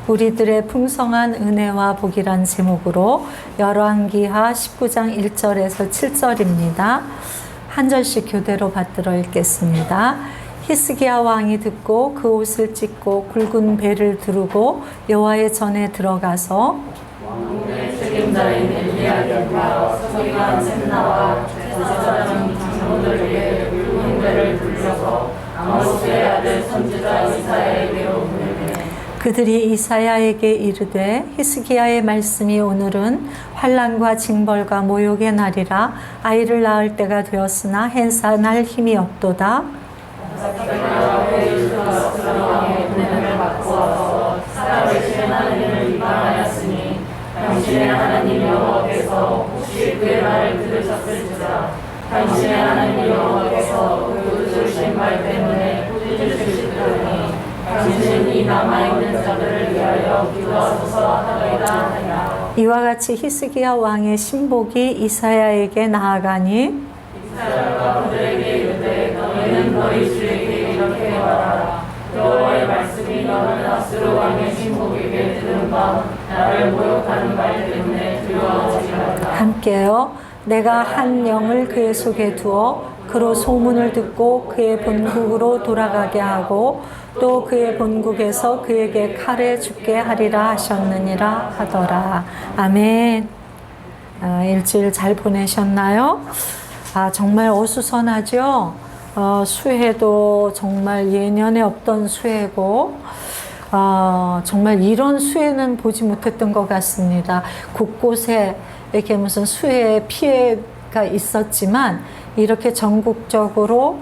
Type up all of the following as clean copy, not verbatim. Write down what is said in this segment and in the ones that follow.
우리들의 풍성한 은혜와 복이란 제목으로 열왕기하 19장 1절에서 7절입니다. 한 절씩 교대로 받들어 읽겠습니다. 히스기야 왕이 듣고 그 옷을 찢고 굵은 배를 두르고 여호와의 전에 들어가서 왕궁의 책임자인 엘리야kim과 서기관 셈나와 제사장 장로들에게 굵은 배를 둘러서 아모스의 아들 선지자 이사야에게로 보내매 그들이 이사야에게 이르되 히스기야의 말씀이 오늘은 환난과 징벌과 모욕의 날이라 아이를 낳을 때가 되었으나 행사할 힘이 없도다. 왕의 은혜를 받고 와서 사람을 시행하는 일을 위반하였으니 당신의 하나님 여호와께서 혹시 그의 말을 들으셨을지라. 당신의 하나님 여호와께서 그 두르신 말 때문에 꾸짖으시더니 당신은 이 남아있는 자들을 위하여 기도하소서 하더이다 하니라. 이와 같이 히스기야 왕의 신복이 이사야에게 나아가니 이사야가 그들에게 이르되 너희는 너희 주에게 이렇게 말하라. 여호와의 말씀이 너는 아수르 왕의 신복에게 들은 바 나를 모욕하는 말 때문에 두려워하지 말라. 함께요. 내가 한 영을 그의 속에 두어 그로 소문을 듣고 그의 본국으로 돌아가게 하고 또 그의 본국에서 그에게 칼에 죽게 하리라 하셨느니라 하더라. 아멘. 일주일 잘 보내셨나요? 정말 어수선하죠? 수해도 정말 예년에 없던 수해고 정말 이런 수해는 보지 못했던 것 같습니다. 곳곳에 이렇게 무슨 수해 피해가 있었지만 이렇게 전국적으로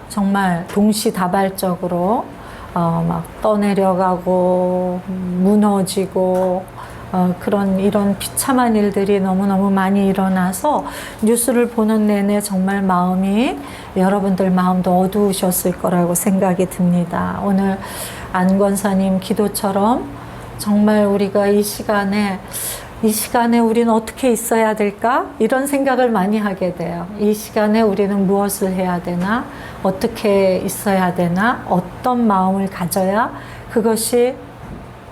정말 동시다발적으로 막 떠내려가고 무너지고 이런 비참한 일들이 너무너무 많이 일어나서 뉴스를 보는 내내 정말 마음이 여러분들 마음도 어두우셨을 거라고 생각이 듭니다. 오늘 안 권사님 기도처럼 정말 우리가 이 시간에 우리는 어떻게 있어야 될까? 이런 생각을 많이 하게 돼요. 이 시간에 우리는 무엇을 해야 되나? 어떻게 있어야 되나? 어떤 마음을 가져야 그것이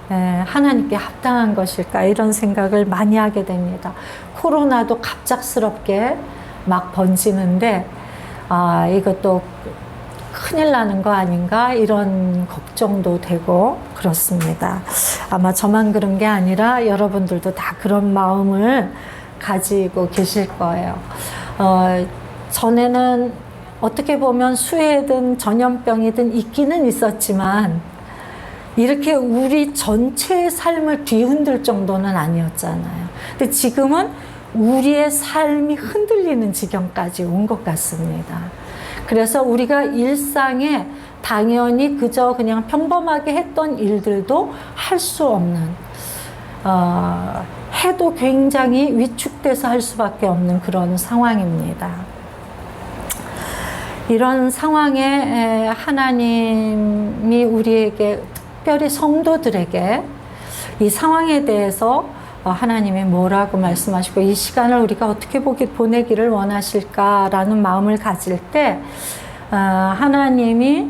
하나님께 합당한 것일까? 이런 생각을 많이 하게 됩니다. 코로나도 갑작스럽게 막 번지는데 이것도 큰일 나는 거 아닌가? 이런 걱정도 되고 그렇습니다. 아마 저만 그런 게 아니라 여러분들도 다 그런 마음을 가지고 계실 거예요. 전에는 어떻게 보면 수해든 전염병이든 있기는 있었지만 이렇게 우리 전체의 삶을 뒤흔들 정도는 아니었잖아요. 근데 지금은 우리의 삶이 흔들리는 지경까지 온 것 같습니다. 그래서 우리가 일상에 당연히 그저 그냥 평범하게 했던 일들도 할 수 없는, 해도 굉장히 위축돼서 할 수밖에 없는 그런 상황입니다. 이런 상황에 하나님이 우리에게 특별히 성도들에게 이 상황에 대해서 하나님이 뭐라고 말씀하시고 이 시간을 우리가 어떻게 보내기를 원하실까라는 마음을 가질 때 하나님이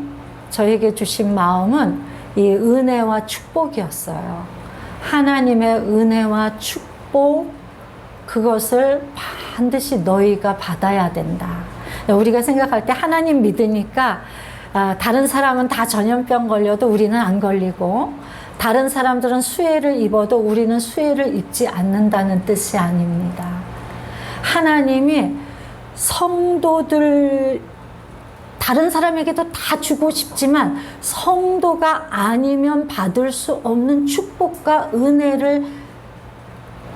저에게 주신 마음은 이 은혜와 축복이었어요. 하나님의 은혜와 축복, 그것을 반드시 너희가 받아야 된다. 우리가 생각할 때 하나님 믿으니까 다른 사람은 다 전염병 걸려도 우리는 안 걸리고 다른 사람들은 수혜를 입어도 우리는 수혜를 입지 않는다는 뜻이 아닙니다. 하나님이 성도들 다른 사람에게도 다 주고 싶지만 성도가 아니면 받을 수 없는 축복과 은혜를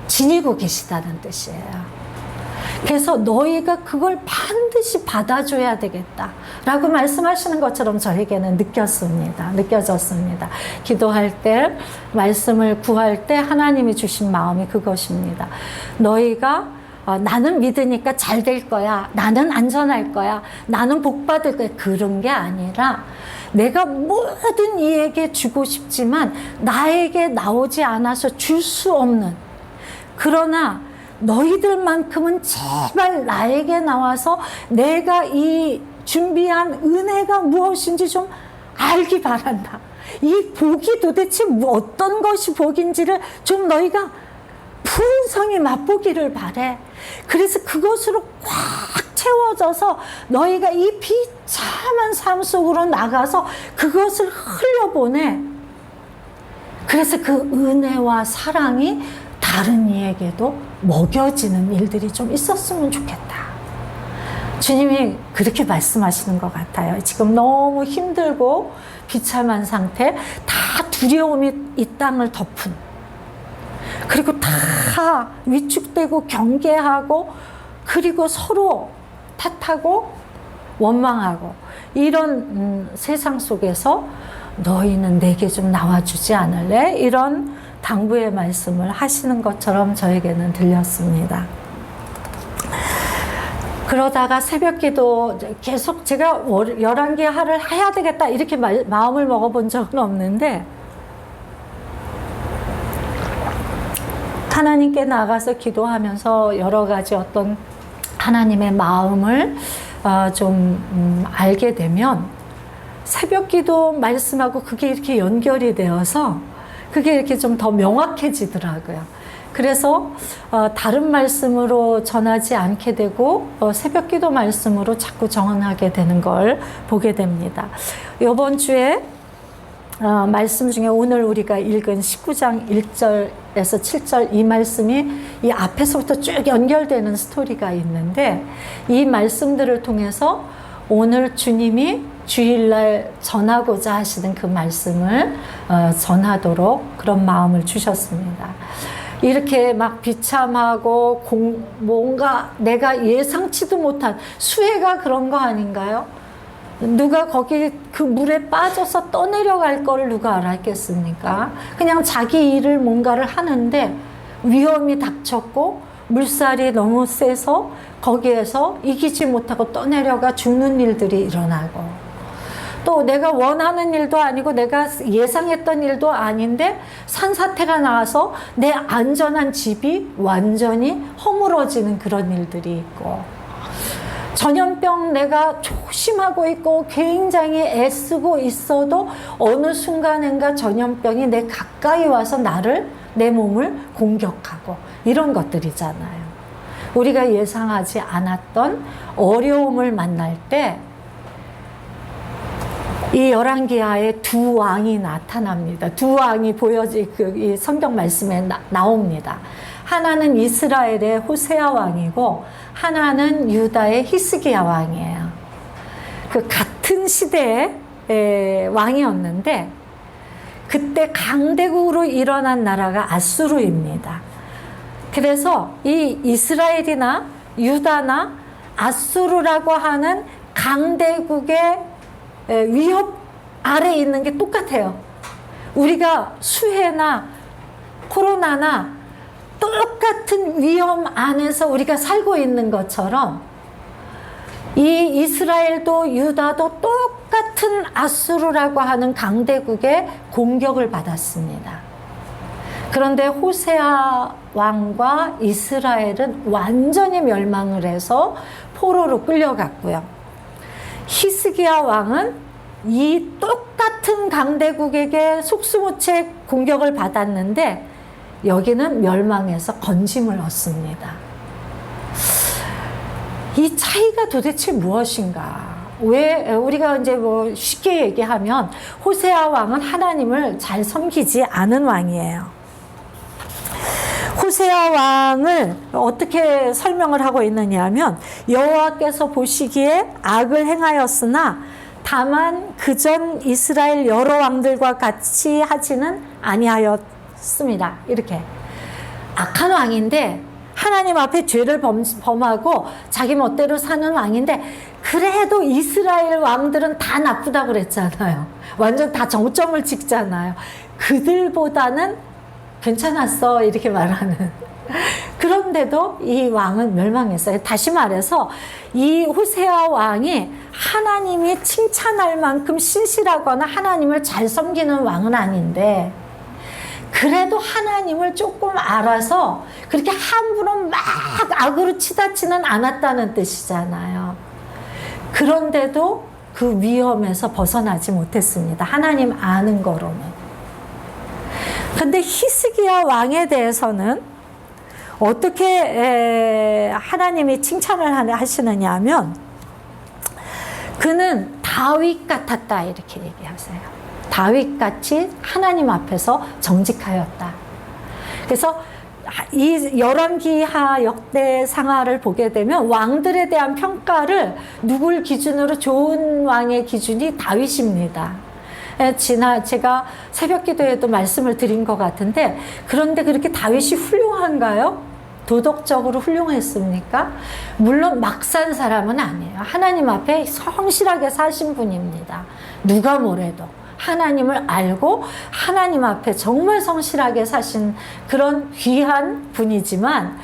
지니고 계시다는 뜻이에요. 그래서 너희가 그걸 반드시 받아줘야 되겠다 라고 말씀하시는 것처럼 저에게는 느껴졌습니다. 기도할 때, 말씀을 구할 때 하나님이 주신 마음이 그것입니다. 너희가 나는 믿으니까 잘 될 거야, 나는 안전할 거야, 나는 복 받을 거야, 그런 게 아니라 내가 모든 이에게 주고 싶지만 나에게 나오지 않아서 줄 수 없는, 그러나 너희들만큼은 제발 나에게 나와서 내가 이 준비한 은혜가 무엇인지 좀 알기 바란다. 이 복이 도대체 어떤 것이 복인지를 좀 너희가 풍성히 맛보기를 바래. 그래서 그것으로 꽉 채워져서 너희가 이 비참한 삶 속으로 나가서 그것을 흘려보내. 그래서 그 은혜와 사랑이 다른 이에게도 먹여지는 일들이 좀 있었으면 좋겠다. 주님이 그렇게 말씀하시는 것 같아요. 지금 너무 힘들고 비참한 상태, 다 두려움이 이 땅을 덮은, 그리고 다 위축되고 경계하고, 그리고 서로 탓하고 원망하고, 이런 세상 속에서 너희는 내게 좀 나와주지 않을래? 이런 당부의 말씀을 하시는 것처럼 저에게는 들렸습니다. 그러다가 새벽기도 계속 제가 11개 하를 해야 되겠다 이렇게 마음을 먹어본 적은 없는데, 하나님께 나가서 기도하면서 여러 가지 어떤 하나님의 마음을 좀 알게 되면 새벽기도 말씀하고 그게 이렇게 연결이 되어서 그게 이렇게 좀 더 명확해지더라고요. 그래서 다른 말씀으로 전하지 않게 되고 새벽기도 말씀으로 자꾸 정하게 되는 걸 보게 됩니다. 이번 주에 말씀 중에 오늘 우리가 읽은 19장 1절에서 7절 이 말씀이 이 앞에서부터 쭉 연결되는 스토리가 있는데, 이 말씀들을 통해서 오늘 주님이 주일날 전하고자 하시는 그 말씀을 전하도록 그런 마음을 주셨습니다. 이렇게 막 비참하고 뭔가 내가 예상치도 못한 수해가 그런 거 아닌가요? 누가 거기 그 물에 빠져서 떠내려갈 걸 누가 알았겠습니까? 그냥 자기 일을 뭔가를 하는데 위험이 닥쳤고 물살이 너무 세서 거기에서 이기지 못하고 떠내려가 죽는 일들이 일어나고, 또 내가 원하는 일도 아니고 내가 예상했던 일도 아닌데 산사태가 나와서 내 안전한 집이 완전히 허물어지는 그런 일들이 있고, 전염병 내가 조심하고 있고 굉장히 애쓰고 있어도 어느 순간인가 전염병이 내 가까이 와서 내 몸을 공격하고, 이런 것들이잖아요. 우리가 예상하지 않았던 어려움을 만날 때 이 열왕기하에 두 왕이 나타납니다. 두 왕이 이 성경 말씀에 나옵니다. 하나는 이스라엘의 호세아 왕이고 하나는 유다의 히스기야 왕이에요. 그 같은 시대의 왕이었는데 그때 강대국으로 일어난 나라가 아수르입니다. 그래서 이 이스라엘이나 유다나 아수르라고 하는 강대국의 위협 아래에 있는 게 똑같아요. 우리가 수해나 코로나나 똑같은 위험 안에서 우리가 살고 있는 것처럼 이 이스라엘도 유다도 똑같은 아수르라고 하는 강대국의 공격을 받았습니다. 그런데 호세아 왕과 이스라엘은 완전히 멸망을 해서 포로로 끌려갔고요. 히스기야 왕은 이 똑같은 강대국에게 속수무책 공격을 받았는데 여기는 멸망해서 건짐을 얻습니다. 이 차이가 도대체 무엇인가? 왜 우리가 이제 뭐 쉽게 얘기하면 호세아 왕은 하나님을 잘 섬기지 않은 왕이에요. 호세아 왕을 어떻게 설명을 하고 있느냐 하면, 여호와께서 보시기에 악을 행하였으나 다만 그전 이스라엘 여러 왕들과 같이 하지는 아니하였습니다. 이렇게 악한 왕인데 하나님 앞에 죄를 범하고 자기 멋대로 사는 왕인데, 그래도 이스라엘 왕들은 다 나쁘다고 그랬잖아요. 완전 다 정점을 찍잖아요. 그들보다는 괜찮았어 이렇게 말하는. 그런데도 이 왕은 멸망했어요. 다시 말해서 이 호세아 왕이 하나님이 칭찬할 만큼 신실하거나 하나님을 잘 섬기는 왕은 아닌데, 그래도 하나님을 조금 알아서 그렇게 함부로 막 악으로 치닫지는 않았다는 뜻이잖아요. 그런데도 그 위험에서 벗어나지 못했습니다. 하나님 아는 거로는. 근데 히스기야 왕에 대해서는 어떻게 하나님이 칭찬을 하시느냐 하면, 그는 다윗 같았다 이렇게 얘기하세요. 다윗같이 하나님 앞에서 정직하였다. 그래서 이 열왕기하 역대상하를 보게 되면 왕들에 대한 평가를 누굴 기준으로, 좋은 왕의 기준이 다윗입니다. 제가 새벽 기도에도 말씀을 드린 것 같은데, 그런데 그렇게 다윗이 훌륭한가요? 도덕적으로 훌륭했습니까? 물론 막 산 사람은 아니에요. 하나님 앞에 성실하게 사신 분입니다. 누가 뭐래도 하나님을 알고 하나님 앞에 정말 성실하게 사신 그런 귀한 분이지만,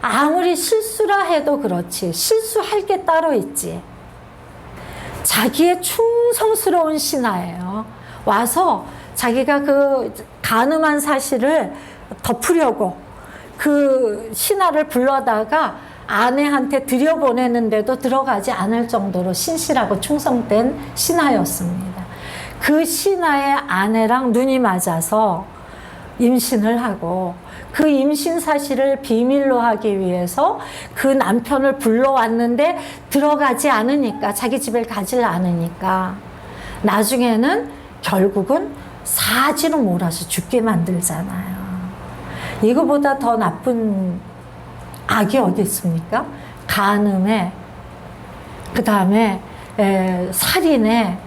아무리 실수라 해도 그렇지, 실수할 게 따로 있지. 자기의 충성스러운 신하예요. 와서 자기가 그 간음한 사실을 덮으려고 그 신하를 불러다가 아내한테 들여보내는데도 들어가지 않을 정도로 신실하고 충성된 신하였습니다. 그 신하의 아내랑 눈이 맞아서 임신을 하고, 그 임신 사실을 비밀로 하기 위해서 그 남편을 불러왔는데 들어가지 않으니까, 자기 집에 가지 않으니까 나중에는 결국은 사지로 몰아서 죽게 만들잖아요. 이거보다 더 나쁜 악이 어디 있습니까? 간음에, 그 다음에 살인에,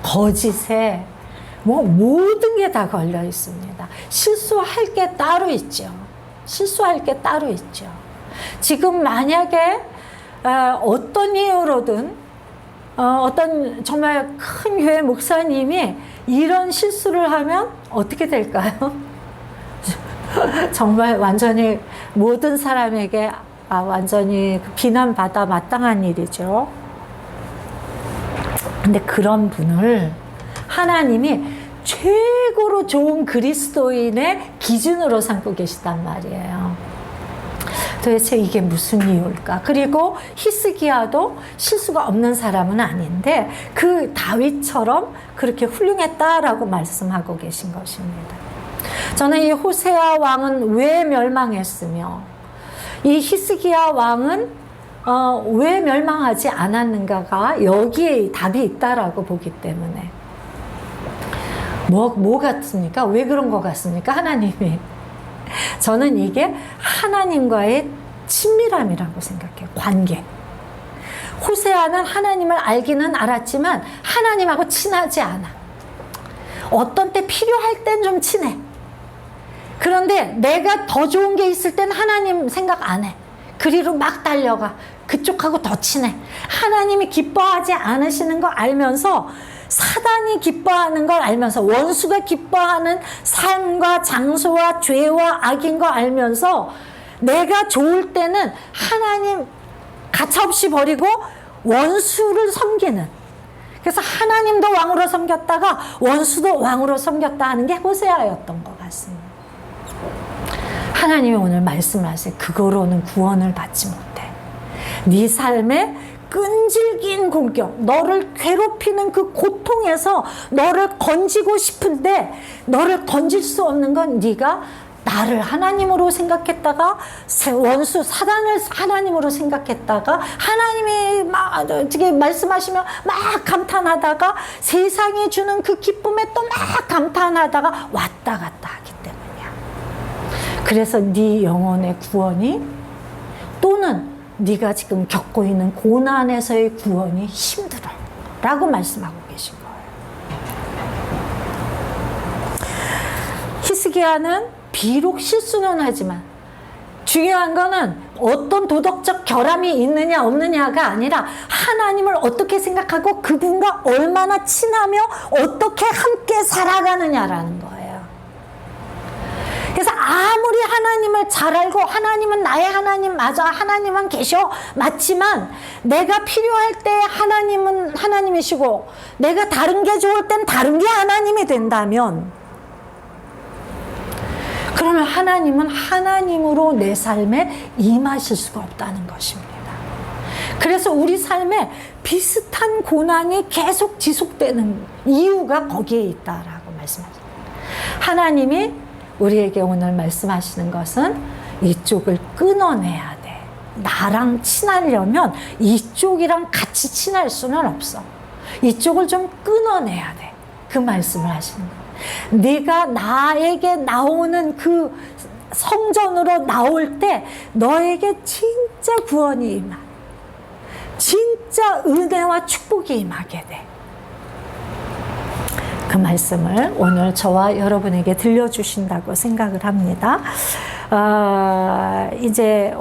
거짓에, 뭐 모든 게 다 걸려 있습니다. 실수할 게 따로 있죠. 실수할 게 따로 있죠. 지금 만약에 어떤 이유로든 어떤 정말 큰 교회 목사님이 이런 실수를 하면 어떻게 될까요? 정말 완전히 모든 사람에게 완전히 비난받아 마땅한 일이죠. 근데 그런 분을 하나님이 최고로 좋은 그리스도인의 기준으로 삼고 계시단 말이에요. 도대체 이게 무슨 이유일까? 그리고 히스기야도 실수가 없는 사람은 아닌데 그 다윗처럼 그렇게 훌륭했다라고 말씀하고 계신 것입니다. 저는 이 호세아 왕은 왜 멸망했으며, 이 히스기야 왕은 왜 멸망하지 않았는가가 여기에 답이 있다라고 보기 때문에. 뭐 같습니까? 왜 그런 것 같습니까? 하나님이. 저는 이게 하나님과의 친밀함이라고 생각해요. 관계. 호세아는 하나님을 알기는 알았지만 하나님하고 친하지 않아. 어떤 때 필요할 땐 좀 친해. 그런데 내가 더 좋은 게 있을 땐 하나님 생각 안 해. 그리로 막 달려가. 그쪽하고 더 친해. 하나님이 기뻐하지 않으시는 거 알면서, 사단이 기뻐하는 걸 알면서, 원수가 기뻐하는 삶과 장소와 죄와 악인 거 알면서, 내가 좋을 때는 하나님 가차없이 버리고 원수를 섬기는. 그래서 하나님도 왕으로 섬겼다가 원수도 왕으로 섬겼다 하는 게 호세아였던 것 같습니다. 하나님이 오늘 말씀하세요. 그거로는 구원을 받지 못해. 네 삶에 끈질긴 공격, 너를 괴롭히는 그 고통에서 너를 건지고 싶은데 어를 건질 수 없는 건 네가 나를 하나님으로 생각했다가 원수 사단을 하나님으로 생각했다가 하나님이 막 어떻게 말씀하시면 막 감탄하다가 세상이 주는 그 기쁨에 또 막 감탄하다가 왔다 갔다 하기 때문이야. 그래서 네 영혼의 구원이, 또는 네가 지금 겪고 있는 고난에서의 구원이 힘들어 라고 말씀하고 계신 거예요. 히스기야는 비록 실수는 하지만, 중요한 거는 어떤 도덕적 결함이 있느냐 없느냐가 아니라 하나님을 어떻게 생각하고 그분과 얼마나 친하며 어떻게 함께 살아가느냐라는 거예요. 그래서 아무리 하나님을 잘 알고 하나님은 나의 하나님 맞아, 하나님은 계셔 맞지만, 내가 필요할 때 하나님은 하나님이시고 내가 다른 게 좋을 땐 다른 게 하나님이 된다면, 그러면 하나님은 하나님으로 내 삶에 임하실 수가 없다는 것입니다. 그래서 우리 삶에 비슷한 고난이 계속 지속되는 이유가 거기에 있다라고 말씀하십니다. 하나님이 우리에게 오늘 말씀하시는 것은 이쪽을 끊어내야 돼. 나랑 친하려면 이쪽이랑 같이 친할 수는 없어. 이쪽을 좀 끊어내야 돼. 그 말씀을 하시는 거예요. 네가 나에게 나오는 그 성전으로 나올 때 너에게 진짜 구원이 임하. 진짜 은혜와 축복이 임하게 돼. 그 말씀을 오늘 저와 여러분에게 들려주신다고 생각을 합니다. 이제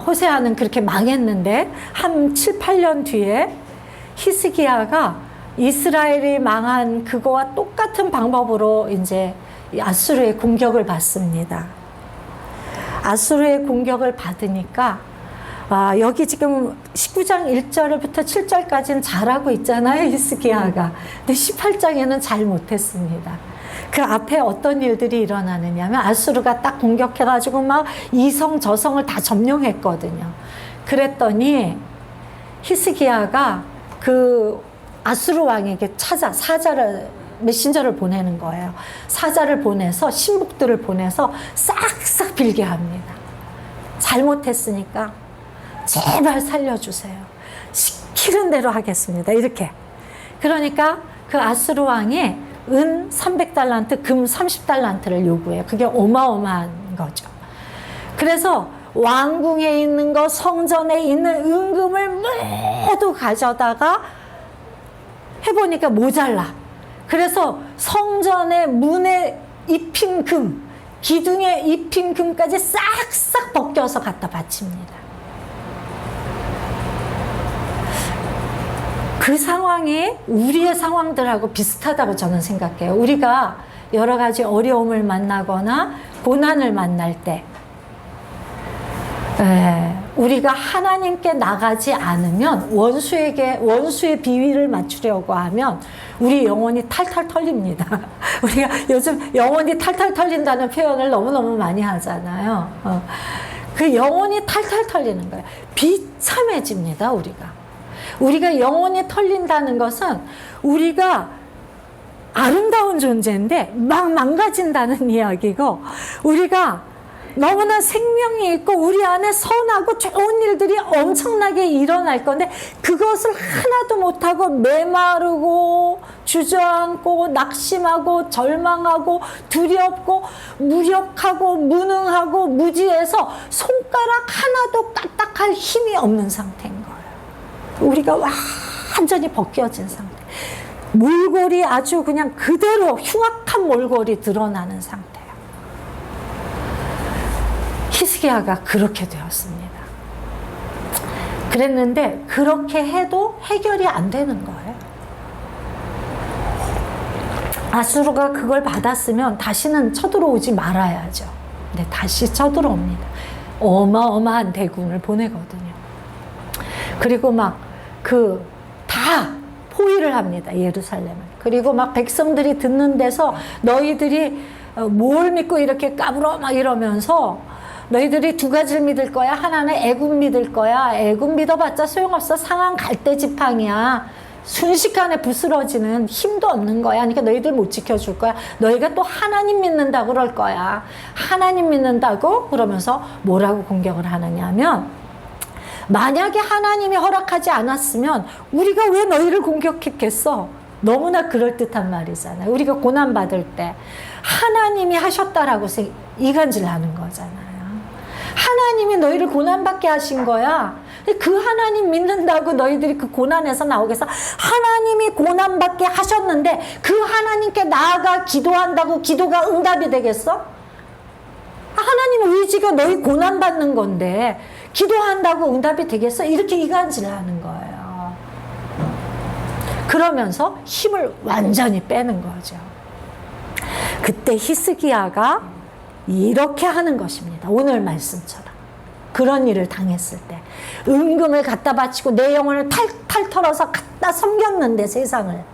호세아는 그렇게 망했는데 한 7, 8년 뒤에 히스기야가 이스라엘이 망한 그거와 똑같은 방법으로 이제 아수르의 공격을 받습니다. 아수르의 공격을 받으니까 여기 지금 19장 1절부터 7절까지는 잘하고 있잖아요, 히스기야가. 근데 18장에는 잘 못했습니다. 그 앞에 어떤 일들이 일어나느냐면 아수르가 딱 공격해가지고 막 이성 저성을 다 점령했거든요. 그랬더니 히스기야가 그 아수르 왕에게 메신저를 보내는 거예요. 사자를 보내서 신복들을 보내서 싹싹 빌게 합니다. 잘못했으니까 제발 살려주세요. 시키는 대로 하겠습니다. 이렇게. 그러니까 그 아수르 왕이 은 300달란트, 금 30달란트를 요구해요. 그게 어마어마한 거죠. 그래서 왕궁에 있는 거, 성전에 있는 은금을 모두 가져다가 해보니까 모자라. 그래서 성전의 문에 입힌 금, 기둥에 입힌 금까지 싹싹 벗겨서 갖다 바칩니다. 그 상황이 우리의 상황들하고 비슷하다고 저는 생각해요. 우리가 여러 가지 어려움을 만나거나 고난을 만날 때 우리가 하나님께 나가지 않으면 원수의 비위를 맞추려고 하면 우리 영혼이 탈탈 털립니다. 우리가 요즘 영혼이 탈탈 털린다는 표현을 너무너무 많이 하잖아요. 그 영혼이 탈탈 털리는 거예요. 비참해집니다, 우리가 영혼이 털린다는 것은 우리가 아름다운 존재인데 막 망가진다는 이야기고, 우리가 너무나 생명이 있고 우리 안에 선하고 좋은 일들이 엄청나게 일어날 건데 그것을 하나도 못하고 메마르고 주저앉고 낙심하고 절망하고 두렵고 무력하고 무능하고 무지해서 손가락 하나도 까딱할 힘이 없는 상태인 거예요. 우리가 완전히 벗겨진 상태. 몰골이 아주 그냥 그대로 흉악한 몰골이 드러나는 상태예요. 히스기야가 그렇게 되었습니다. 그랬는데 그렇게 해도 해결이 안 되는 거예요. 아수르가 그걸 받았으면 다시는 쳐들어오지 말아야죠. 근데 다시 쳐들어옵니다. 어마어마한 대군을 보내거든요. 그리고 막 다 포위를 합니다, 예루살렘을. 그리고 막 백성들이 듣는 데서 너희들이 뭘 믿고 이렇게 까불어 막 이러면서 너희들이 두 가지를 믿을 거야. 하나는 애굽 믿을 거야. 애굽 믿어봤자 소용없어. 상한 갈대지팡이야. 순식간에 부스러지는 힘도 없는 거야. 그러니까 너희들 못 지켜줄 거야. 너희가 또 하나님 믿는다고 그럴 거야. 하나님 믿는다고 그러면서 뭐라고 공격을 하느냐면, 만약에 하나님이 허락하지 않았으면 우리가 왜 너희를 공격했겠어? 너무나 그럴듯한 말이잖아요. 우리가 고난받을 때 하나님이 하셨다라고 이간질하는 거잖아요. 하나님이 너희를 고난받게 하신 거야. 그 하나님 믿는다고 너희들이 그 고난에서 나오게 해서 하나님이 고난받게 하셨는데 그 하나님께 나아가 기도한다고 기도가 응답이 되겠어? 하나님의 의지가 너희 고난받는 건데 기도한다고 응답이 되겠어? 이렇게 이간질을 하는 거예요. 그러면서 힘을 완전히 빼는 거죠. 그때 히스기야가 이렇게 하는 것입니다. 오늘 말씀처럼. 그런 일을 당했을 때 은금을 갖다 바치고 내 영혼을 탈탈 털어서 갖다 섬겼는데, 세상을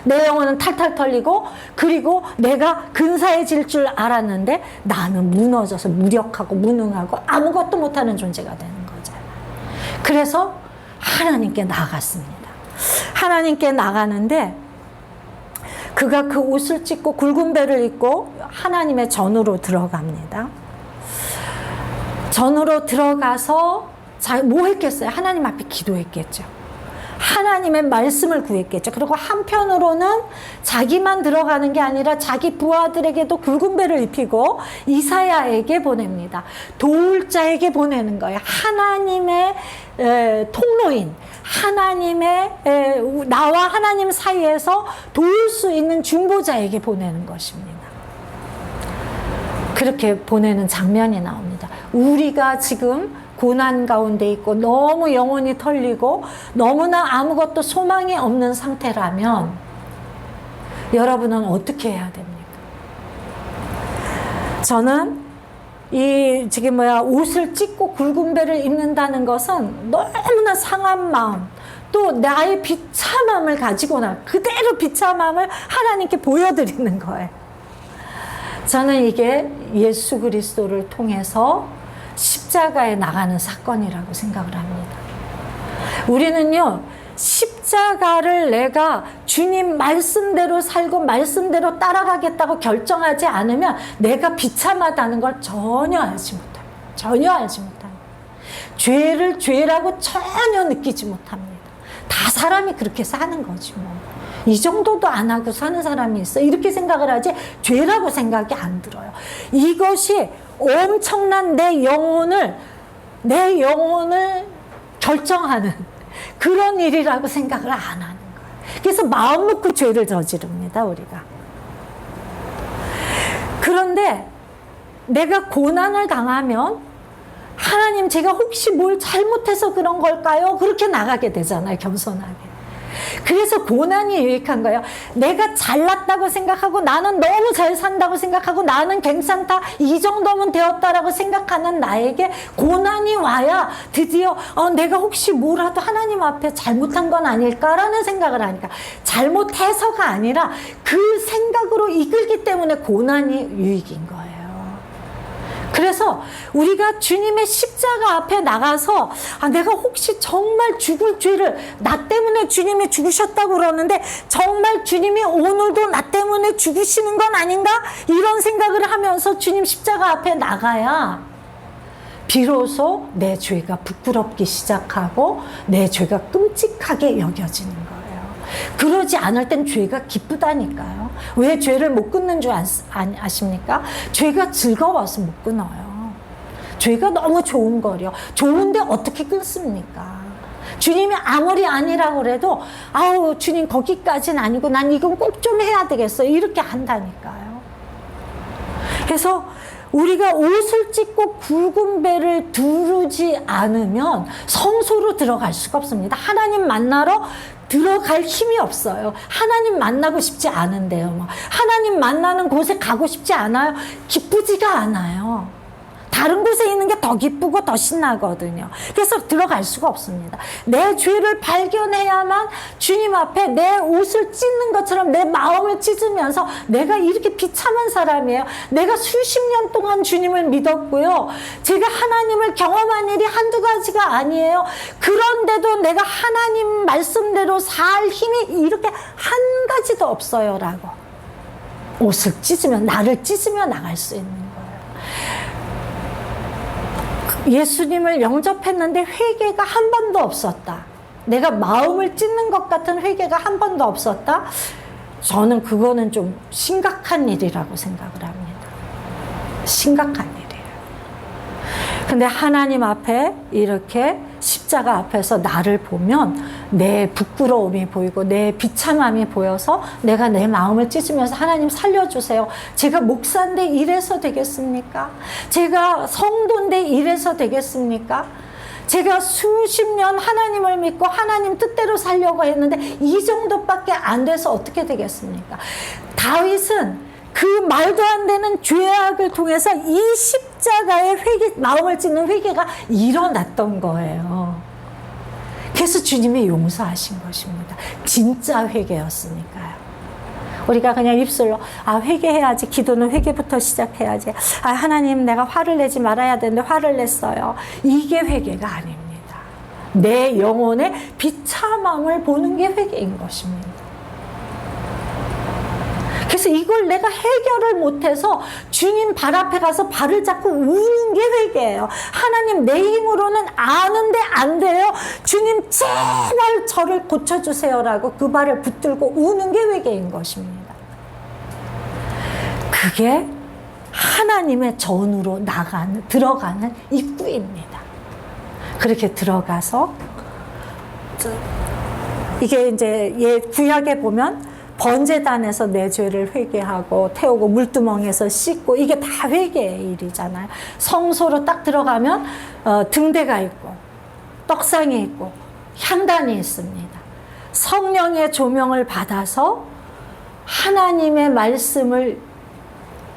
내 영혼은 탈탈 털리고, 그리고 내가 근사해질 줄 알았는데 나는 무너져서 무력하고 무능하고 아무것도 못하는 존재가 되는 거잖아요. 그래서 하나님께 나갔습니다. 하나님께 나가는데 그가 그 옷을 찢고 굵은 배를 입고 하나님의 전으로 들어갑니다. 전으로 들어가서 뭐 했겠어요? 하나님 앞에 기도했겠죠. 하나님의 말씀을 구했겠죠. 그리고 한편으로는 자기만 들어가는 게 아니라 자기 부하들에게도 굵은 배를 입히고 이사야에게 보냅니다. 도울 자에게 보내는 거예요. 하나님의 통로인, 하나님의 나와 하나님 사이에서 도울 수 있는 중보자에게 보내는 것입니다. 그렇게 보내는 장면이 나옵니다. 우리가 지금 고난 가운데 있고 너무 영혼이 털리고 너무나 아무것도 소망이 없는 상태라면 여러분은 어떻게 해야 됩니까? 저는 옷을 찢고 굵은 배를 입는다는 것은 너무나 상한 마음, 또 나의 비참함을 가지고 그대로 비참함을 하나님께 보여드리는 거예요. 저는 이게 예수 그리스도를 통해서 십자가에 나가는 사건이라고 생각을 합니다. 우리는요, 십자가를 내가 주님 말씀대로 살고 말씀대로 따라가겠다고 결정하지 않으면 내가 비참하다는 걸 전혀 알지 못합니다. 전혀 알지 못합니다. 죄를 죄라고 전혀 느끼지 못합니다. 다 사람이 그렇게 사는 거지 뭐. 이 정도도 안 하고 사는 사람이 있어. 이렇게 생각을 하지 죄라고 생각이 안 들어요. 이것이 엄청난 내 영혼을 결정하는 그런 일이라고 생각을 안 하는 거예요. 그래서 마음 놓고 죄를 저지릅니다, 우리가. 그런데 내가 고난을 당하면 하나님, 제가 혹시 뭘 잘못해서 그런 걸까요? 그렇게 나가게 되잖아요, 겸손하게. 그래서 고난이 유익한 거예요. 내가 잘났다고 생각하고 나는 너무 잘 산다고 생각하고 나는 괜찮다, 이 정도면 되었다라고 생각하는 나에게 고난이 와야 드디어 내가 혹시 뭐라도 하나님 앞에 잘못한 건 아닐까라는 생각을 하니까, 잘못해서가 아니라 그 생각으로 이끌기 때문에 고난이 유익인 거예요. 그래서 우리가 주님의 십자가 앞에 나가서 내가 혹시 정말 죽을 죄를, 나 때문에 주님이 죽으셨다고 그러는데 정말 주님이 오늘도 나 때문에 죽으시는 건 아닌가? 이런 생각을 하면서 주님 십자가 앞에 나가야 비로소 내 죄가 부끄럽기 시작하고 내 죄가 끔찍하게 여겨지는 거예요. 그러지 않을 땐 죄가 기쁘다니까요. 왜 죄를 못 끊는 줄 아십니까? 죄가 즐거워서 못 끊어요. 죄가 너무 좋은 거려. 좋은데 어떻게 끊습니까? 주님이 아무리 아니라고 그래도 아우 주님 거기까지는 아니고 난 이건 꼭 좀 해야 되겠어, 이렇게 한다니까요. 그래서 우리가 옷을 찢고 굵은 배를 두르지 않으면 성소로 들어갈 수가 없습니다. 하나님 만나러 들어갈 힘이 없어요. 하나님 만나고 싶지 않은데요. 하나님 만나는 곳에 가고 싶지 않아요. 기쁘지가 않아요. 다른 곳에 있는 게 더 기쁘고 더 신나거든요. 그래서 들어갈 수가 없습니다. 내 죄를 발견해야만 주님 앞에 내 옷을 찢는 것처럼 내 마음을 찢으면서 내가 이렇게 비참한 사람이에요. 내가 수십 년 동안 주님을 믿었고요. 제가 하나님을 경험한 일이 한두 가지가 아니에요. 그런데도 내가 하나님 말씀대로 살 힘이 이렇게 한 가지도 없어요 라고 옷을 찢으면, 나를 찢으며 나갈 수 있는 거예요. 예수님을 영접했는데 회개가 한 번도 없었다. 내가 마음을 찢는 것 같은 회개가 한 번도 없었다. 저는 그거는 좀 심각한 일이라고 생각을 합니다. 심각한 일이에요. 근데 하나님 앞에 이렇게 십자가 앞에서 나를 보면 내 부끄러움이 보이고 내 비참함이 보여서 내가 내 마음을 찢으면서 하나님 살려주세요. 제가 목사인데 이래서 되겠습니까? 제가 성도인데 이래서 되겠습니까? 제가 수십 년 하나님을 믿고 하나님 뜻대로 살려고 했는데 이 정도밖에 안 돼서 어떻게 되겠습니까? 다윗은 그 말도 안 되는 죄악을 통해서 이 십자가의 마음을 찢는 회개가 일어났던 거예요. 그래서 주님이 용서하신 것입니다. 진짜 회개였으니까요. 우리가 그냥 입술로 회개해야지, 기도는 회개부터 시작해야지, 하나님 내가 화를 내지 말아야 되는데 화를 냈어요, 이게 회개가 아닙니다. 내 영혼의 비참함을 보는 게 회개인 것입니다. 그래서 이걸 내가 해결을 못해서 주님 발 앞에 가서 발을 잡고 우는 게 회개예요. 하나님, 내 힘으로는 아는데 안 돼요. 주님 제발 저를 고쳐주세요라고 그 발을 붙들고 우는 게 회개인 것입니다. 그게 하나님의 전으로 들어가는 입구입니다. 그렇게 들어가서 이게 이제 구약에 보면 번제단에서 내 죄를 회개하고 태우고 물두멍에서 씻고 이게 다 회개의 일이잖아요. 성소로 딱 들어가면 등대가 있고 떡상이 있고 향단이 있습니다. 성령의 조명을 받아서 하나님의 말씀을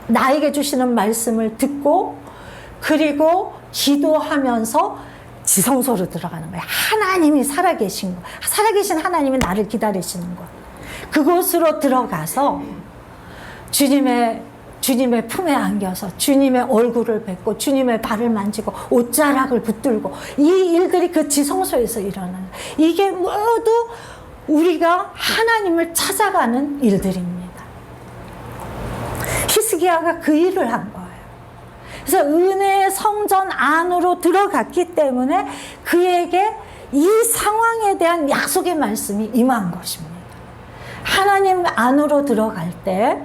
나에게 주시는 말씀을 듣고 그리고 기도하면서 지성소로 들어가는 거예요. 하나님이 살아계신 거, 살아계신 하나님이 나를 기다리시는 거. 그곳으로 들어가서 주님의 품에 안겨서 주님의 얼굴을 뵙고 주님의 발을 만지고 옷자락을 붙들고 이 일들이 그 지성소에서 일어나는, 이게 모두 우리가 하나님을 찾아가는 일들입니다. 히스기야가 그 일을 한 거예요. 그래서 은혜의 성전 안으로 들어갔기 때문에 그에게 이 상황에 대한 약속의 말씀이 임한 것입니다. 하나님 안으로 들어갈 때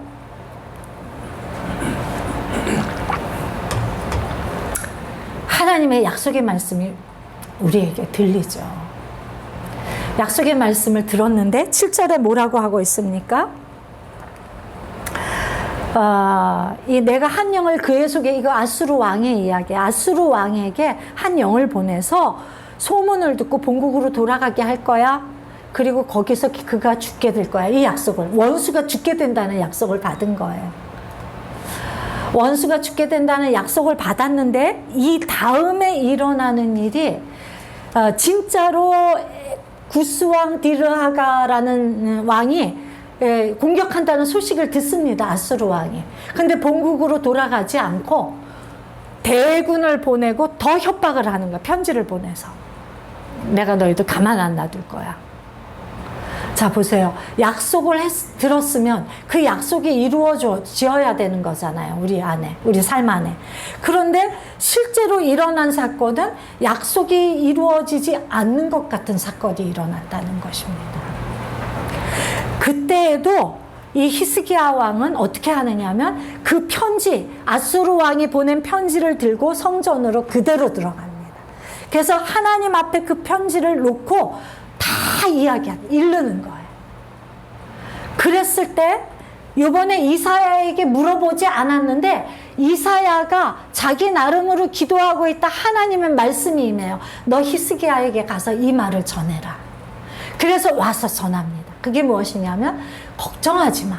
하나님의 약속의 말씀이 우리에게 들리죠. 약속의 말씀을 들었는데 7절에 뭐라고 하고 있습니까? 이 내가 한 영을 그의 속에, 이거 아수르 왕의 이야기, 아수르 왕에게 한 영을 보내서 소문을 듣고 본국으로 돌아가게 할 거야. 그리고 거기서 그가 죽게 될 거야. 이 약속을, 원수가 죽게 된다는 약속을 받은 거예요. 원수가 죽게 된다는 약속을 받았는데 이 다음에 일어나는 일이 진짜로 구스왕 디르하가라는 왕이 공격한다는 소식을 듣습니다. 아수르 왕이. 근데 본국으로 돌아가지 않고 대군을 보내고 더 협박을 하는 거야. 편지를 보내서 내가 너희들 가만 안 놔둘 거야. 자, 보세요. 약속을 들었으면 그 약속이 이루어져야 되는 거잖아요. 우리 안에, 우리 삶 안에. 그런데 실제로 일어난 사건은 약속이 이루어지지 않는 것 같은 사건이 일어났다는 것입니다. 그때에도 이 히스기야 왕은 어떻게 하느냐면 그 편지, 아수르 왕이 보낸 편지를 들고 성전으로 그대로 들어갑니다. 그래서 하나님 앞에 그 편지를 놓고 다 읽는 거예요. 그랬을 때 이번에 이사야에게 물어보지 않았는데 이사야가 자기 나름으로 기도하고 있다 하나님의 말씀이 임해요. 너 히스기야에게 가서 이 말을 전해라. 그래서 와서 전합니다. 그게 무엇이냐면 걱정하지 마.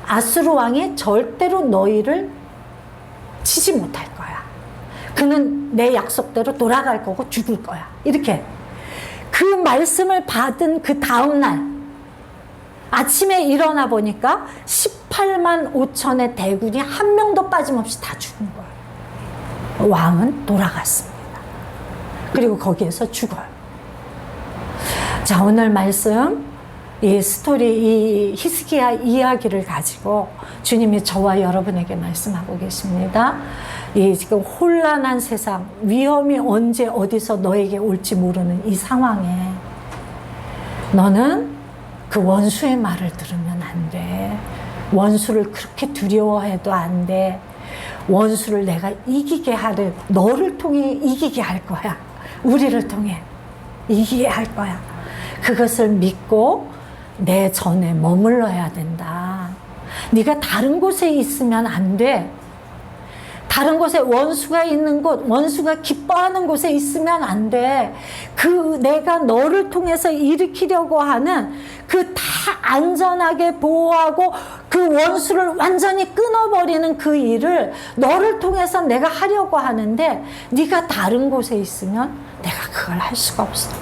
아수르 왕이 절대로 너희를 치지 못할 거야. 그는 내 약속대로 돌아갈 거고 죽을 거야. 이렇게. 그 말씀을 받은 그 다음날 아침에 일어나 보니까 18만 5천의 대군이 한 명도 빠짐없이 다 죽은 거예요. 왕은 돌아갔습니다. 그리고 거기에서 죽어요. 자, 오늘 말씀, 이 스토리, 이 히스기야 이야기를 가지고 주님이 저와 여러분에게 말씀하고 계십니다. 이 지금 혼란한 세상, 위험이 언제 어디서 너에게 올지 모르는 이 상황에 너는 그 원수의 말을 들으면 안 돼. 원수를 그렇게 두려워해도 안 돼. 원수를 내가 이기게 하를, 너를 통해 이기게 할 거야. 우리를 통해 이기게 할 거야. 그것을 믿고 내 전에 머물러야 된다. 네가 다른 곳에 있으면 안 돼. 다른 곳에 원수가 있는 곳, 원수가 기뻐하는 곳에 있으면 안 돼. 내가 너를 통해서 일으키려고 하는 그 다 안전하게 보호하고 그 원수를 완전히 끊어버리는 그 일을 너를 통해서 내가 하려고 하는데 네가 다른 곳에 있으면 내가 그걸 할 수가 없어.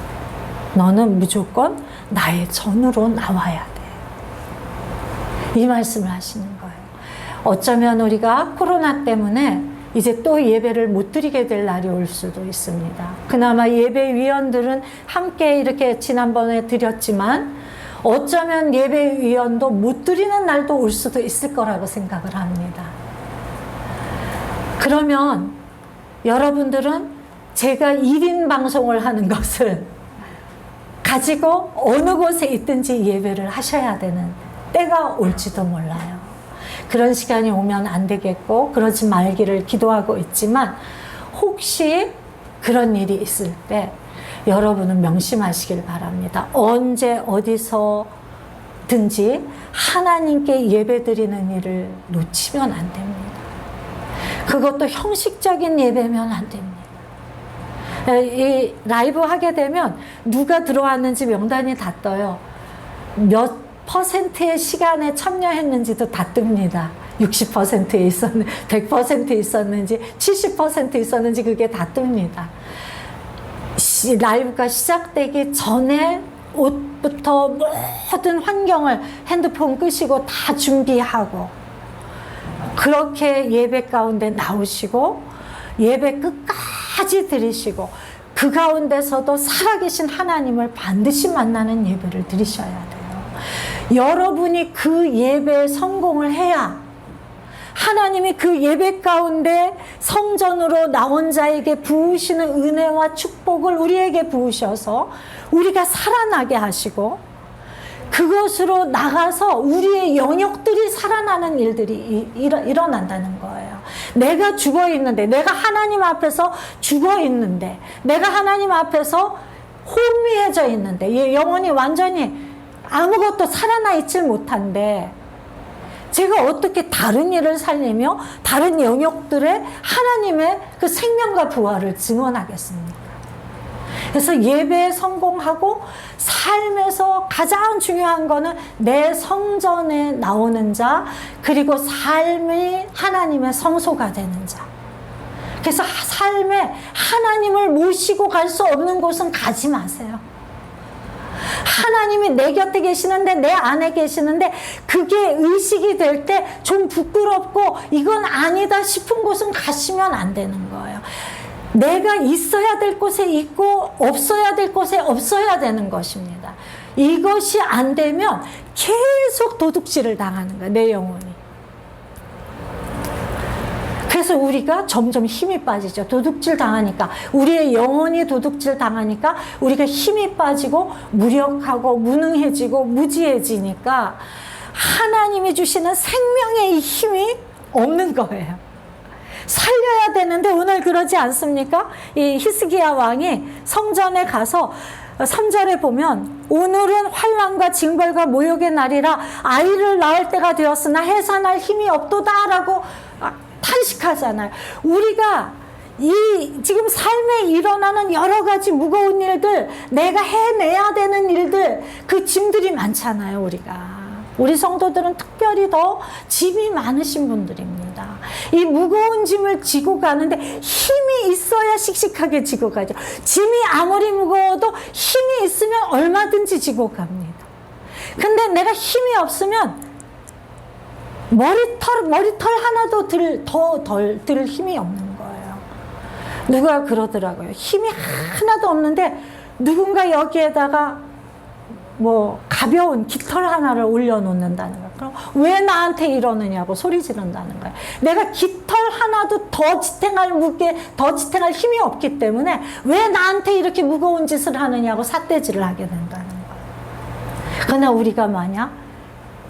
너는 무조건 나의 전으로 나와야 돼. 이 말씀을 하시는 거예요. 어쩌면 우리가 코로나 때문에 이제 또 예배를 못 드리게 될 날이 올 수도 있습니다. 그나마 예배위원들은 함께 이렇게 지난번에 드렸지만 어쩌면 예배위원도 못 드리는 날도 올 수도 있을 거라고 생각을 합니다. 그러면 여러분들은 제가 1인 방송을 하는 것을 가지고 어느 곳에 있든지 예배를 하셔야 되는 때가 올지도 몰라요. 그런 시간이 오면 안 되겠고 그러지 말기를 기도하고 있지만 혹시 그런 일이 있을 때 여러분은 명심하시길 바랍니다. 언제 어디서든지 하나님께 예배드리는 일을 놓치면 안 됩니다. 그것도 형식적인 예배면 안 됩니다. 이 라이브 하게 되면 누가 들어왔는지 명단이 다 떠요. 몇 퍼센트의 시간에 참여했는지도 다 뜹니다. 60%에 있었는지, 100% 있었는지, 70% 있었는지 그게 다 뜹니다. 라이브가 시작되기 전에 옷부터 모든 환경을 핸드폰 끄시고 다 준비하고 그렇게 예배 가운데 나오시고 예배 끝까지 드리시고 그 가운데서도 살아계신 하나님을 반드시 만나는 예배를 드리셔야 돼요. 여러분이 그 예배에 성공을 해야 하나님이 그 예배 가운데 성전으로 나온 자에게 부으시는 은혜와 축복을 우리에게 부으셔서 우리가 살아나게 하시고 그것으로 나가서 우리의 영역들이 살아나는 일들이 일어난다는 거예요. 내가 죽어 있는데, 내가 하나님 앞에서 죽어 있는데, 내가 하나님 앞에서 혼미해져 있는데, 영혼이 완전히 아무것도 살아나 있질 못한데, 제가 어떻게 다른 일을 살리며 다른 영역들에 하나님의 그 생명과 부활을 증언하겠습니까? 그래서 예배에 성공하고 삶에서 가장 중요한 거는 내 성전에 나오는 자, 그리고 삶이 하나님의 성소가 되는 자. 그래서 삶에 하나님을 모시고 갈 수 없는 곳은 가지 마세요. 하나님이 내 곁에 계시는데, 내 안에 계시는데 그게 의식이 될 때 좀 부끄럽고 이건 아니다 싶은 곳은 가시면 안 되는 거예요. 내가 있어야 될 곳에 있고 없어야 될 곳에 없어야 되는 것입니다. 이것이 안 되면 계속 도둑질을 당하는 거예요, 내 영혼이. 그래서 우리가 점점 힘이 빠지죠. 도둑질 당하니까, 우리의 영혼이 도둑질 당하니까 우리가 힘이 빠지고 무력하고 무능해지고 무지해지니까 하나님이 주시는 생명의 힘이 없는 거예요. 살려야 되는데 오늘 그러지 않습니까? 이 히스기야 왕이 성전에 가서 3절에 보면 오늘은 환난과 징벌과 모욕의 날이라 아이를 낳을 때가 되었으나 해산할 힘이 없도다 라고 탄식하잖아요. 우리가 이 지금 삶에 일어나는 여러 가지 무거운 일들, 내가 해내야 되는 일들, 그 짐들이 많잖아요, 우리가. 우리 성도들은 특별히 더 짐이 많으신 분들입니다. 이 무거운 짐을 지고 가는데 힘이 있어야 씩씩하게 지고 가죠. 짐이 아무리 무거워도 힘이 있으면 얼마든지 지고 갑니다. 근데 내가 힘이 없으면 머리털 하나도 들 힘이 없는 거예요. 누가 그러더라고요. 힘이 하나도 없는데 누군가 여기에다가 뭐 가벼운 깃털 하나를 올려놓는다는 거예요. 그럼 왜 나한테 이러느냐고 소리 지른다는 거예요. 내가 깃털 하나도 더 지탱할 힘이 없기 때문에 왜 나한테 이렇게 무거운 짓을 하느냐고 삿대질을 하게 된다는 거예요. 그러나 우리가 만약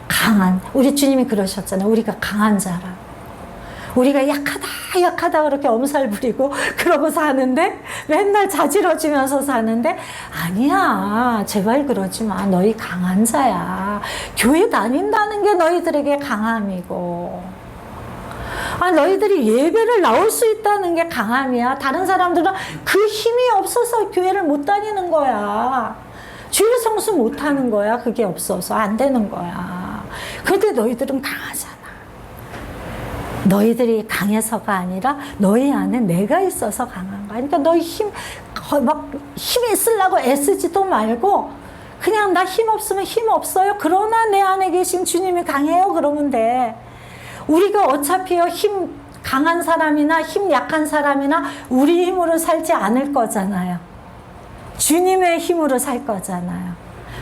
강한, 우리 주님이 그러셨잖아요. 우리가 강한 자라. 우리가 약하다 그렇게 엄살 부리고 그러고 사는데, 맨날 자지러지면서 사는데, 아니야, 제발 그러지 마. 너희 강한 자야. 교회 다닌다는 게 너희들에게 강함이고, 너희들이 예배를 나올 수 있다는 게 강함이야. 다른 사람들은 그 힘이 없어서 교회를 못 다니는 거야. 주일 성수 못 하는 거야. 그게 없어서 안 되는 거야. 그런데 너희들은 강하잖아. 너희들이 강해서가 아니라 너희 안에 내가 있어서 강한 거야. 그러니까 너희 힘 쓰려고 애쓰지도 말고 그냥 나 힘 없으면 힘 없어요. 그러나 내 안에 계신 주님이 강해요. 그러면 돼. 우리가 어차피요 힘 강한 사람이나 힘 약한 사람이나 우리 힘으로 살지 않을 거잖아요. 주님의 힘으로 살 거잖아요.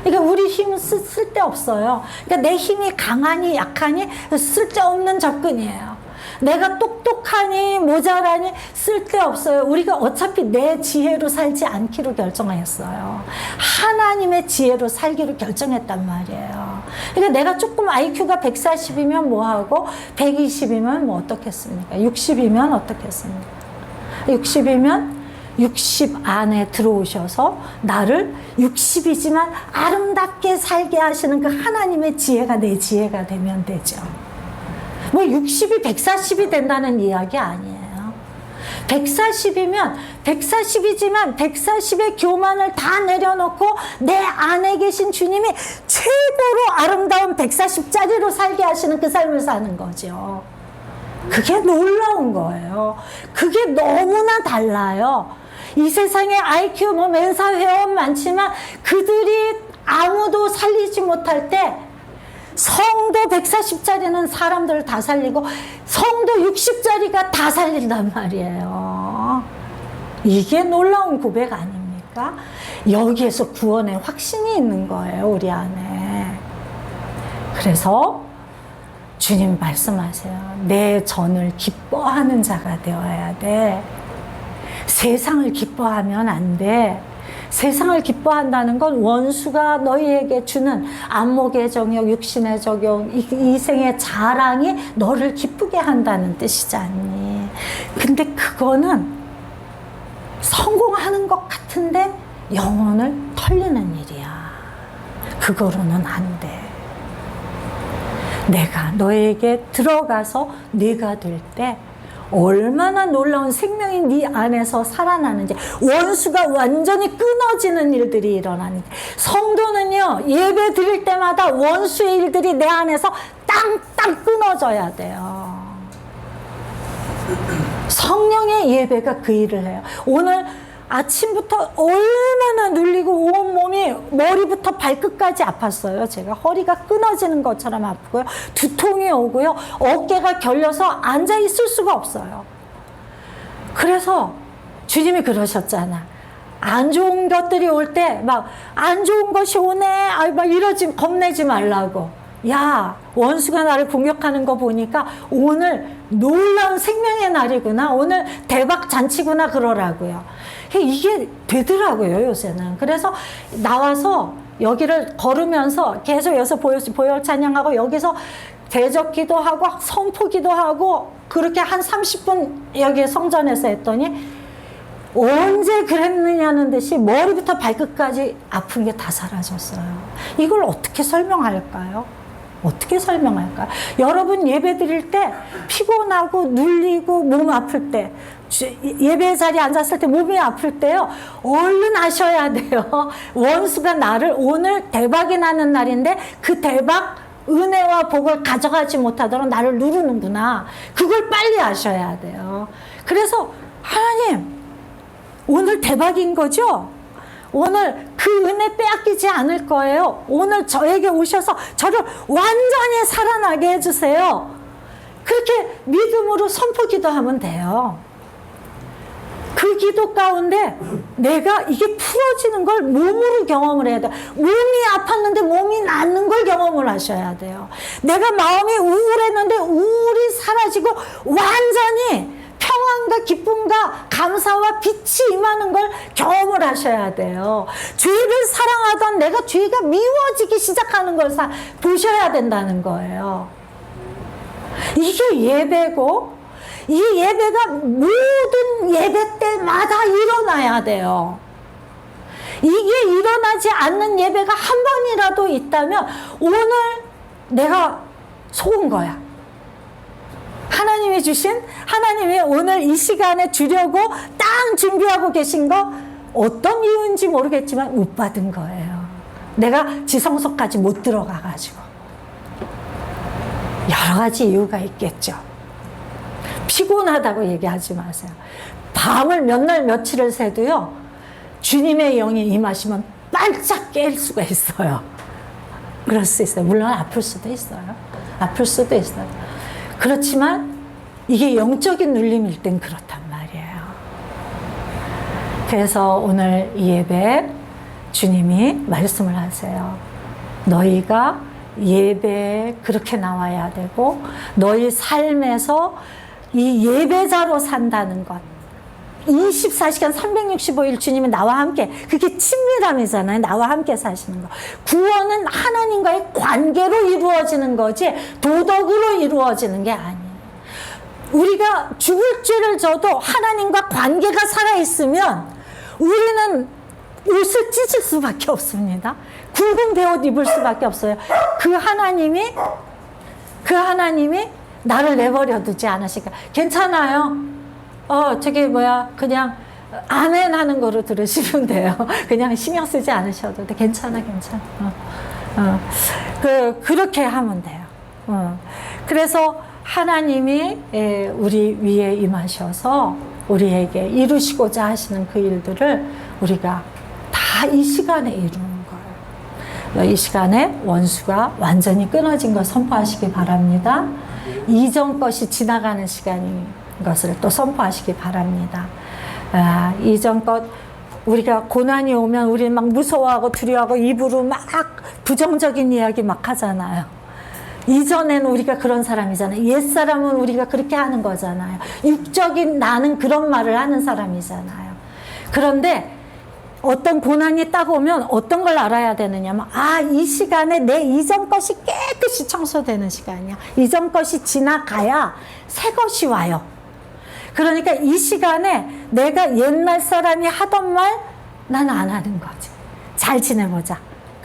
그러니까 우리 힘은 쓸데없어요. 그러니까 내 힘이 강하니 약하니 쓸데없는 접근이에요. 내가 똑똑하니 모자라니 쓸데없어요. 우리가 어차피 내 지혜로 살지 않기로 결정했어요. 하나님의 지혜로 살기로 결정했단 말이에요. 그러니까 내가 조금 IQ가 140이면 뭐하고 120이면 뭐 어떻겠습니까? 60이면 어떻겠습니까? 60이면 60 안에 들어오셔서 나를 60이지만 아름답게 살게 하시는 그 하나님의 지혜가 내 지혜가 되면 되죠. 뭐 60이 140이 된다는 이야기 아니에요. 140이면 140이지만 140의 교만을 다 내려놓고 내 안에 계신 주님이 최고로 아름다운 140짜리로 살게 하시는 그 삶을 사는 거죠. 그게 놀라운 거예요. 그게 너무나 달라요. 이 세상에 IQ 뭐 멘사 회원 많지만 그들이 아무도 살리지 못할 때 성도 140짜리는 사람들을 다 살리고 성도 60짜리가 다 살린단 말이에요. 이게 놀라운 고백 아닙니까? 여기에서 구원의 확신이 있는 거예요, 우리 안에. 그래서 주님 말씀하세요. 내 전을 기뻐하는 자가 되어야 돼. 세상을 기뻐하면 안 돼. 세상을 기뻐한다는 건 원수가 너희에게 주는 안목의 정욕, 육신의 정욕, 이생의 자랑이 너를 기쁘게 한다는 뜻이지 않니? 근데 그거는 성공하는 것 같은데 영혼을 털리는 일이야. 그거로는 안 돼. 내가 너에게 들어가서 네가 될 때 얼마나 놀라운 생명이 네 안에서 살아나는지, 원수가 완전히 끊어지는 일들이 일어나는지. 성도는요, 예배 드릴 때마다 원수의 일들이 내 안에서 땅땅 끊어져야 돼요. 성령의 예배가 그 일을 해요. 오늘 아침부터 얼마나 눌리고 온몸이 머리부터 발끝까지 아팠어요. 제가 허리가 끊어지는 것처럼 아프고요. 두통이 오고요. 어깨가 결려서 앉아 있을 수가 없어요. 그래서 주님이 그러셨잖아. 안 좋은 것들이 올 때 막 안 좋은 것이 오네. 막 이러지, 겁내지 말라고. 야, 원수가 나를 공격하는 거 보니까 오늘 놀라운 생명의 날이구나. 오늘 대박 잔치구나 그러라고요. 이게 되더라고요, 요새는. 그래서 나와서 여기를 걸으면서 계속 여기서 보혈 찬양하고 여기서 대적기도 하고 선포기도 하고 그렇게 한 30분 여기 성전에서 했더니 언제 그랬느냐는 듯이 머리부터 발끝까지 아픈 게 다 사라졌어요. 이걸 어떻게 설명할까요? 어떻게 설명할까요? 여러분 예배 드릴 때 피곤하고 눌리고 몸 아플 때, 예배 자리에 앉았을 때 몸이 아플 때요, 얼른 아셔야 돼요. 원수가 나를, 오늘 대박이 나는 날인데 그 대박 은혜와 복을 가져가지 못하도록 나를 누르는구나. 그걸 빨리 아셔야 돼요. 그래서 하나님, 오늘 대박인 거죠? 오늘 그 은혜 빼앗기지 않을 거예요. 오늘 저에게 오셔서 저를 완전히 살아나게 해주세요. 그렇게 믿음으로 선포기도 하면 돼요. 그 기도 가운데 내가 이게 풀어지는 걸 몸으로 경험을 해야 돼요. 몸이 아팠는데 몸이 낫는 걸 경험을 하셔야 돼요. 내가 마음이 우울했는데 우울이 사라지고 완전히 평안과 기쁨과 감사와 빛이 임하는 걸 경험을 하셔야 돼요. 죄를 사랑하던 내가 죄가 미워지기 시작하는 걸 보셔야 된다는 거예요. 이게 예배고, 이 예배가 모든 예배 때마다 일어나야 돼요. 이게 일어나지 않는 예배가 한 번이라도 있다면 오늘 내가 속은 거야. 하나님이 주신, 하나님이 오늘 이 시간에 주려고 딱 준비하고 계신 거 어떤 이유인지 모르겠지만 못 받은 거예요. 내가 지성소까지 못 들어가가지고. 여러 가지 이유가 있겠죠. 피곤하다고 얘기하지 마세요. 밤을 몇 날 며칠을 새도요, 주님의 영이 임하시면 반짝 깰 수가 있어요. 그럴 수 있어요. 물론 아플 수도 있어요. 아플 수도 있어요. 그렇지만 이게 영적인 눌림일 땐 그렇단 말이에요. 그래서 오늘 이 예배 주님이 말씀을 하세요. 너희가 예배에 그렇게 나와야 되고 너희 삶에서 이 예배자로 산다는 것, 24시간 365일 주님이 나와 함께, 그게 친밀함이잖아요. 나와 함께 사시는 거. 구원은 하나님과의 관계로 이루어지는 거지 도덕으로 이루어지는 게 아니에요. 우리가 죽을 죄를 져도 하나님과 관계가 살아있으면 우리는 옷을 찢을 수밖에 없습니다. 굵은 베옷 입을 수밖에 없어요. 그 하나님이 나를 내버려 두지 않으시니까 괜찮아요. 저기 그냥 아멘 하는 거로 들으시면 돼요. 그냥 신경 쓰지 않으셔도 돼. 괜찮아. 그렇게 하면 돼요. 그래서 하나님이 우리 위에 임하셔서 우리에게 이루시고자 하시는 그 일들을 우리가 다 이 시간에 이루는 거예요. 이 시간에 원수가 완전히 끊어진 걸 선포하시기 바랍니다. 이전 것이 지나가는 시간인 것을 또 선포하시기 바랍니다. 이전 것, 우리가 고난이 오면 우리 막 무서워하고 두려워하고 입으로 막 부정적인 이야기 막 하잖아요. 이전에는 우리가 그런 사람이잖아요. 옛사람은 우리가 그렇게 하는 거잖아요. 육적인 나는 그런 말을 하는 사람이잖아요. 그런데 어떤 고난이 딱 오면 어떤 걸 알아야 되느냐면, 이 시간에 내 이전 것이 깨끗이 청소되는 시간이야. 이전 것이 지나가야 새 것이 와요. 그러니까 이 시간에 내가 옛날 사람이 하던 말 나는 안 하는 거지. 잘 지내보자.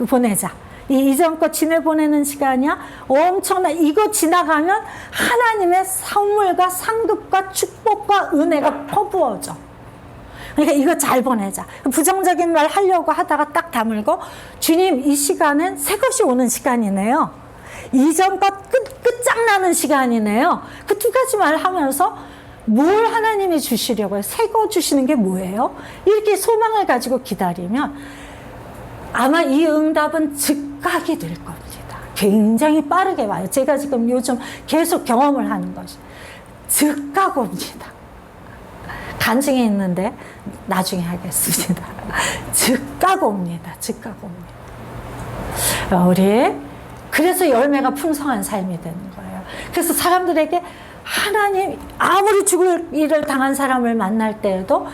보내자. 이 이전 것 지내보내는 시간이야. 엄청나. 이거 지나가면 하나님의 선물과 상급과 축복과 은혜가 퍼부어져. 그러니까 이거 잘 보내자. 부정적인 말 하려고 하다가 딱 다물고, 주님 이 시간은 새 것이 오는 시간이네요. 이전 것 끝장나는 시간이네요. 그 두 가지 말 하면서 뭘 하나님이 주시려고요? 새 거 주시는 게 뭐예요? 이렇게 소망을 가지고 기다리면 아마 이 응답은 즉각이 될 겁니다. 굉장히 빠르게 와요. 제가 지금 요즘 계속 경험을 하는 것이 즉각 옵니다. 간증이 있는데 나중에 하겠습니다. 즉각 옵니다. 우리 그래서 열매가 풍성한 삶이 되는 거예요. 그래서 사람들에게 하나님, 아무리 죽을 일을 당한 사람을 만날 때에도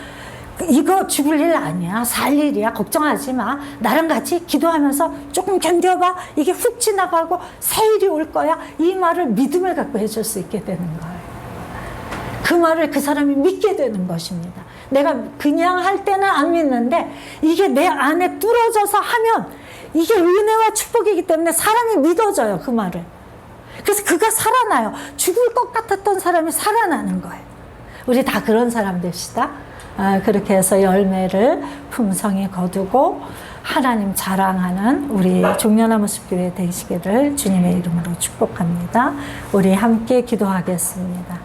이거 죽을 일 아니야, 살 일이야, 걱정하지 마, 나랑 같이 기도하면서 조금 견뎌봐, 이게 훅 지나가고 새 일이 올 거야, 이 말을 믿음을 갖고 해줄 수 있게 되는 거예요. 그 말을 그 사람이 믿게 되는 것입니다. 내가 그냥 할 때는 안 믿는데 이게 내 안에 뚫어져서 하면 이게 은혜와 축복이기 때문에 사람이 믿어져요, 그 말을. 그래서 그가 살아나요. 죽을 것 같았던 사람이 살아나는 거예요. 우리 다 그런 사람 됩시다. 그렇게 해서 열매를 풍성히 거두고 하나님 자랑하는 우리 종려나무 숲교회 되시기를 주님의 이름으로 축복합니다. 우리 함께 기도하겠습니다.